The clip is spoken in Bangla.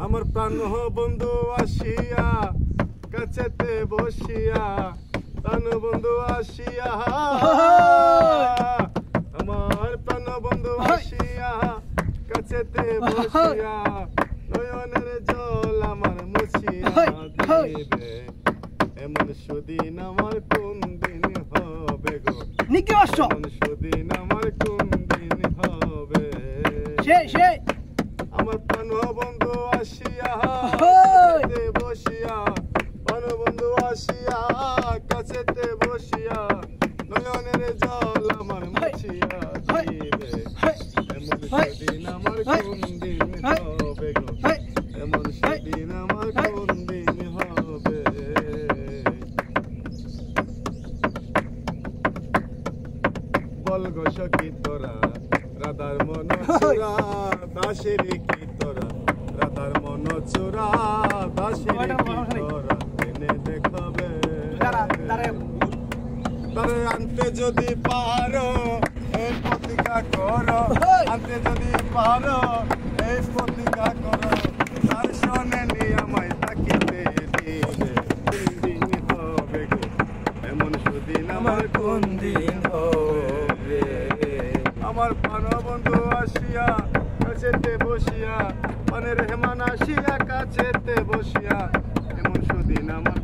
আমার প্রাণ বন্ধু আসিয়া কাছেতে বসিয়া প্রাণ বন্ধু আসিয়া আমার প্রাণ বন্ধু আসিয়া কাছেতে বসিয়া নয়নের জল আমার মুছিয়া দিবে এমন সুদিন আমার কোন দিন হবে গো এমন সুদিন আমার কোন দিন হবে আমার প্রাণ বন্ধু আসিয়া কাছেতে বসিয়া প্রাণ বন্ধু আসিয়া কাছেতে বসিয়া নয়নের জল আমার মুছিয়া দিবে এমন সুদিন আমার কোন দিন হবে গো এমন সুদিন আমার কোন দিন হবে বল গো সখী তোরা রাধার মন চোরা দাসের কি তোরা রাধার মন চোরা দাসের কি তোরা এনে দেখাবে তারে আনতে যদি পারো এই প্রতিজ্ঞা করো আনতে যদি পারো এই প্রতিজ্ঞা করো তার শোনে নি আমায় থাকিতে দিবে কোন দিন হবে গো এমন সুদিন আমার কোন দিন হবে আমার প্রাণ বন্ধু আসিয়া কাছেতে বসিয়া পানের হেমান আসিয়া কাছেতে বসিয়া এমন সুদিন আমার